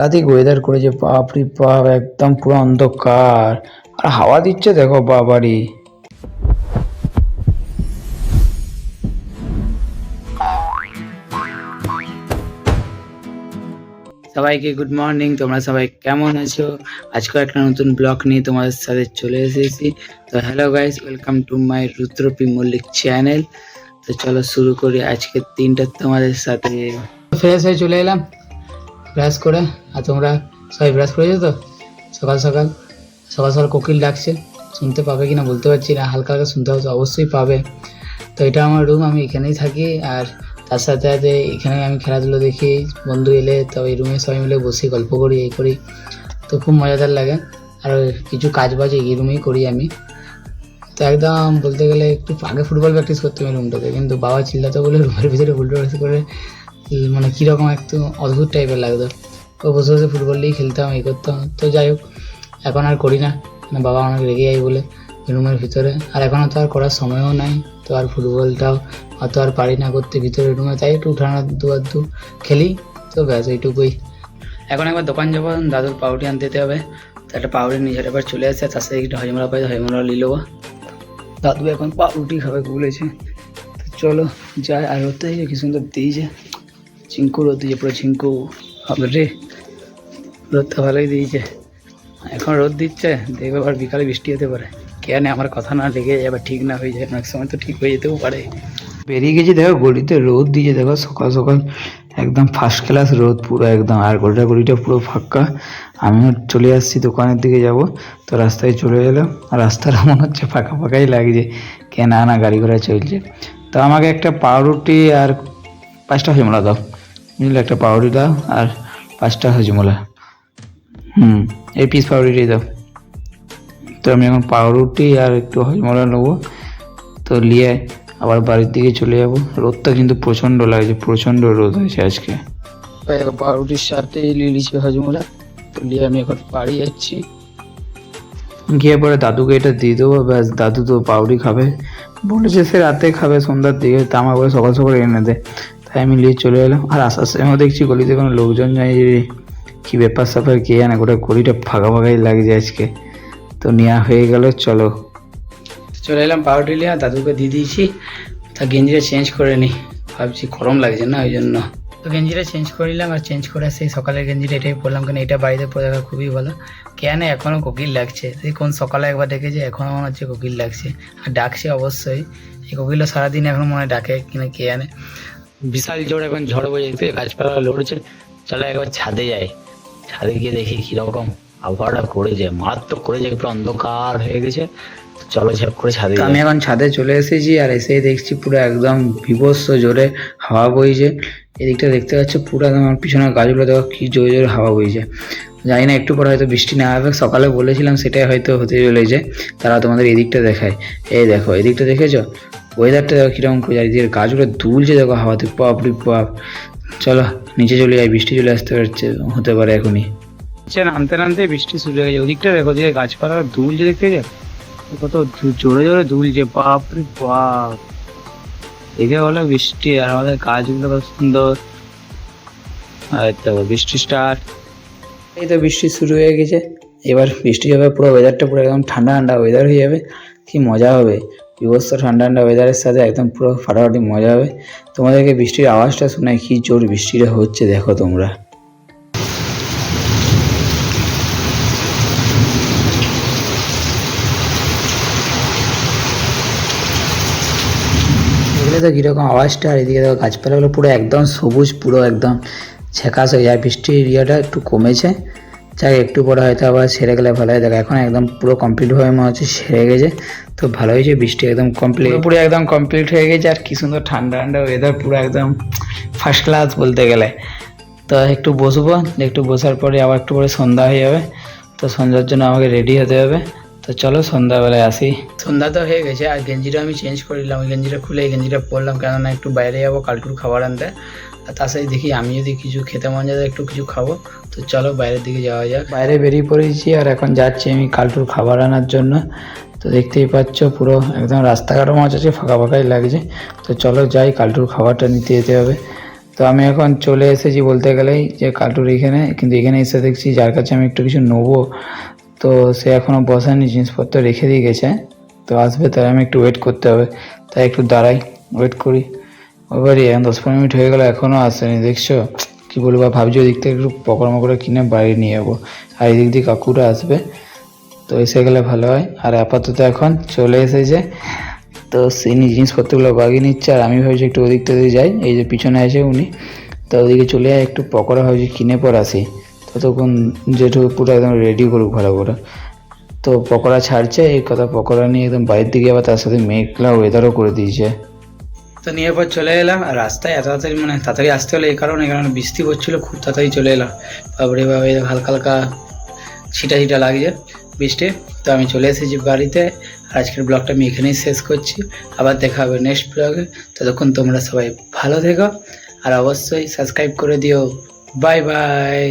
সাংঘাতিক ওয়েদার করেছে, বাপরে বাপ, একদম পুরো অন্ধকার আর হাওয়া দিচ্ছে দেখো বাবারি। সবাইকে গুড মর্নিং, তোমরা সবাই কেমন আছো? আজকে একটা নতুন ব্লগ নিয়ে তোমাদের সাথে চলে এসেছি। তো hello guys, welcome to my Rudrapi Mallik channel. তো চলো শুরু করি আজকের দিনটা তোমাদের সাথে। ফ্রেশ হয়ে চলে এলাম ব্রাশ করে। আর তোমরা সবাই ব্রাশ করেছো তো? সকাল সকাল সকাল সকাল কোকিল ডাকছে, শুনতে পাবে কিনা বলতে পারছি না, হালকা হালকা শুনতে হচ্ছে, অবশ্যই পাবে। তো এটা আমার রুম, আমি এখানেই থাকি। আর তার সাথে সাথে এখানে আমি খেলাধুলো দেখি, বন্ধু এলে তো এই রুমে সবাই মিলে বসে গল্প করি, এই করি। তো খুব মজাদার লাগে। আর কিছু কাজ বাজ এই রুমেই করি আমি। তো একদম বলতে গেলে একটু আগে ফুটবল প্র্যাকটিস করতাম এই রুমটাতে, কিন্তু বাবা চিল্লাতে বলে রুমের ভিতরে ফুটবল প্র্যাকটিস করে মানে কীরকম একটু অদ্ভুত টাইপের লাগতো। তো বসে বসে ফুটবল নিয়েই খেলতাম, এই করতাম। তো যাই হোক, এখন আর করি না, মানে বাবা অনেক রেগে যায় বলে রুমের ভিতরে। আর এখন তো আর করার সময়ও নাই, তো আর ফুটবলটাও অত আর পারি না করতে ভিতরে রুমে, তাই একটু উঠানো দু খেলি। তো ব্যাস এইটুকুই। এখন একবার দোকান যাবো, দাদুর পাউরুটি আনতে যেতে হবে। তো একটা পাউরুটি নিজের এবার চলে আসে, তার সাথে একটা হজমলা পাই, হজমলা নিয়ে নেবো। দাদু এখন পাউরুটি খাবে বলেছে। তো চলো যাই। আর রোদ থেকে কি সুন্দর দিয়েছে, ঝিঙ্কু রোদ দিয়েছে, পুরো ঝিঙ্কু হবে রে। রোদটা ভালোই দিয়েছে, এখন রোদ দিচ্ছে, দেখবে আবার বিকালে বৃষ্টি হতে পারে। কেন আমার কথা না লেগে যায়, আবার ঠিক না হয়ে যায়, অনেক সময় তো ঠিক হয়ে যেতেও পারে। বেরিয়ে গেছি দেখো, গলিতে রোদ দিয়েছে দেখো, সকাল সকাল একদম ফার্স্ট ক্লাস রোদ পুরো একদম। আর গলিটা পুরো ফাঁকা। আমিও চলে আসছি দোকানের দিকে যাব। তো রাস্তায় চলে এলাম, আর রাস্তাটা মনে হচ্ছে ফাঁকা ফাঁকাই লাগছে, কেন না গাড়ি ঘোড়া চলছে। তো আমাকে একটা পাউরুটি আর 5টা হজমলা দাও, বুঝলে? একটা পাউরুটি দাও আর 5টা হজমলা। এই পিস পাউরুটি দাও। তো আমি এখন পাউরুটি আর একটু হজমলা নেবো, তো নিয়ে আবার বাড়ির দিকে চলে যাবো। রোদটা কিন্তু প্রচণ্ড লাগছে, প্রচণ্ড রোদ হয়েছে আজকে। পাউরুটির সাথে নিয়ে নিচ্ছি হজমলা, তো নিয়ে আমি এখন বাড়ি যাচ্ছি। গিয়ে পরে দাদুকে এটা দিয়ে দেবো, ব্যাস। দাদু তো পাউরুটি খাবে বলেছে, সে রাতে খাবে সন্ধ্যার দিকে, তা আমার করে সকাল সকাল এনে দেয়। তাই আমি নিয়ে চলে এলাম। আর আস্তে আস্তে আমি দেখছি গলিতে কোনো লোকজন যায়, কি ব্যাপার স্যাপার কে জানে, গোটা গলিটা ফাঁকা ফাঁকাই লাগছে আজকে। তো নেওয়া হয়ে গেল, চলো চলে এলাম পাউরুটি নিয়ে। দাদুকে দিয়ে দিয়েছি। তা গেঞ্জিটা চেঞ্জ করে নিই, ভাবছি গরম লাগছে না, ওই জন্য। তো গেঞ্জিটা চেঞ্জ করে নিলাম, আর চেঞ্জ করে সেই সকালের গেঞ্জিটা এটাই পরলাম, কেন এটা বাড়িতে পরে দেখা খুবই ভালো। কেন এখনও কোকিল লাগছে, সেই কোন সকালে একবার ডেকেছে, এখনও মনে হচ্ছে কোকিল লাগছে। আর ডাকছে অবশ্যই, এই কোকিলটা সারাদিন এখন মনে ডাকে কিনা কে জানে। বিশাল জোর এখন ঝড় বয়ে গাছপালা লড়ছে। চলো একবার ছাদে যাই, ছাদে গিয়ে দেখি কিরকম আবহাওয়াটা করেছে, মারাত্মক করেছে, পুরো অন্ধকার হয়ে গেছে। চলো ঝাপ করে ছাদে। আমি এখন ছাদে চলে এসেছি, আর এসেই দেখছি পুরো একদম বিভৎস জোরে হাওয়া বইছে। এদিকটা দেখতে পাচ্ছ পুরো একদম, আমার পিছনে গাছগুলো দেখো কি জোরে জোরে হাওয়া বইছে। জানি না একটু পরে হয়তো বৃষ্টি না হবে, সকালে বলেছিলাম সেটাই হয়তো হতে চলেছে। তারা তোমাদের এদিকটা দেখায়, এই দেখো এদিকটা দেখেছো, ওয়েদারটা দেখো কিরকম করে, এদিকে গাছগুলো দুলছে দেখো হাওয়াতে, বাপরে বাপ। চলো নিচে চলে যাই, বৃষ্টি চলে আসতে পারছে, হতে পারে এখনই। নামতে নামতে বৃষ্টি শুরু হয়ে গেছে। ওদিকটা দেখো, ওদিকে গাছপালা দুলছে, দেখতে যায় কত জোরে জোরে দুলছে, বাপরে বাপ। দেখে বলো বৃষ্টি, আর আমাদের গাছগুলো কত সুন্দর। আর দেখো বৃষ্টি স্টার্ট, এই তো বৃষ্টি শুরু হয়ে গেছে। এবার বৃষ্টি হবে, পুরো ওয়েদারটা পুরো একদম ঠান্ডা ঠান্ডা ওয়েদার হয়ে যাবে, কি মজা হবে। বিভৎস ঠান্ডা ঠান্ডা ওয়েদারের সাথে একদম পুরো ফাটাফাটি মজা হবে। তোমাদেরকে বৃষ্টির আওয়াজটা শোনায়, কি জোর বৃষ্টিটা হচ্ছে দেখো তোমরা। তো কীরকম আওয়াজটা, আর এদিকে দেখো গাছপালাগুলো পুরো একদম সবুজ, পুরো একদম ছেঁকাশ হয়ে যায়। বৃষ্টির এরিয়াটা একটু কমেছে, যাই একটু পরে হয়তো আবার সেরে গেলে ভালো হয়। দেখো এখন একদম পুরো কমপ্লিটভাবে মনে হচ্ছে সেরে গেছে, তো ভালো হয়েছে। বৃষ্টি একদম কমপ্লিট, পুরো একদম কমপ্লিট হয়ে গেছে। আর কি সুন্দর ঠান্ডা ঠান্ডা ওয়েদার, পুরো একদম ফার্স্ট ক্লাস বলতে গেলে। তো একটু বসবো, একটু বসার পরে আবার একটু পরে সন্ধ্যা হয়ে যাবে। তো সন্ধ্যার জন্য আমাকে রেডি হতে হবে। তো চলো সন্ধ্যাবেলায় আসি। সন্ধ্যা তো হয়ে গেছে, আর গেঞ্জিটা আমি চেঞ্জ করে নিলাম। ওই গেঞ্জিটা খুলে এই গেঞ্জিটা পরলাম, কেননা একটু বাইরে যাবো কালটুর খাবার আনতে। আর তার সাথে দেখি আমি যদি কিছু খেতে মন যায় একটু কিছু খাবো। তো চলো বাইরের দিকে যাওয়া যাক। বাইরে বেরিয়ে পড়েছি, আর এখন যাচ্ছি আমি কালটুর খাবার আনার জন্য। তো দেখতেই পাচ্ছ পুরো একদম রাস্তাঘাটও মাছ আছে, ফাঁকা ফাঁকাই লাগছে। তো চলো যাই, কালটুর খাবারটা নিতে যেতে হবে। তো তো আমি এখন চলে এসেছি বলতে গেলেই যে কালটুর এখানে, কিন্তু এখানে এসে দেখছি যার কাছে আমি একটু কিছু নেবো, তো সে এখনও বসায়নি, জিনিসপত্র রেখে দিয়ে গেছে। তো আসবে, তাই আমি একটু ওয়েট করতে হবে, তাই একটু দাঁড়াই, ওয়েট করি। ওবারই এখন 10-15 মিনিট হয়ে গেল, এখনও আসেনি। দেখছো কি বলবো, ভাবছি ওদিক থেকে একটু পকোড়া মকড়া কিনে বাড়ি নিয়ে যাবো, আর এদিক দিয়ে কাকুরা আসবে, তো এসে গেলে ভালো হয়। আর আপাতত এখন চলে এসেছে, তো তিনি জিনিসপত্রগুলো বাগিয়ে নিচ্ছে, আর আমি ভাবছি একটু ওদিকটা দিয়ে যাই, এই যে পিছনে আছে উনি, তো ওদিকে চলে যাই, একটু পকোড়া ভাবছি কিনে পর আসি, ততক্ষণ জেঠু পুরো একদম রেডি করুক ভালো করে। তো পকোড়া ছাড়ছে, এই কথা পকোড়া নিয়ে একদম বাইরের দিকে, আবার তার সাথে মেঘলা ওয়েদারও করে দিয়েছে। তো নিয়ে পর চলে এলাম, আর রাস্তায় এত তাড়াতাড়ি মানে তাড়াতাড়ি আসতে হলে এই কারণে বৃষ্টি পড়ছিল, খুব তাড়াতাড়ি চলে এলাম। তারপরে এভাবে হালকা হালকা ছিটা ছিটা লাগছে বৃষ্টি। তো আমি চলে এসেছি বাড়িতে, আর আজকের ব্লগটা আমি এখানেই শেষ করছি। আবার দেখা হবে নেক্সট ব্লগে, ততক্ষণ তোমরা সবাই ভালো থেকো, আর অবশ্যই সাবস্ক্রাইব করে দিও। Bye bye.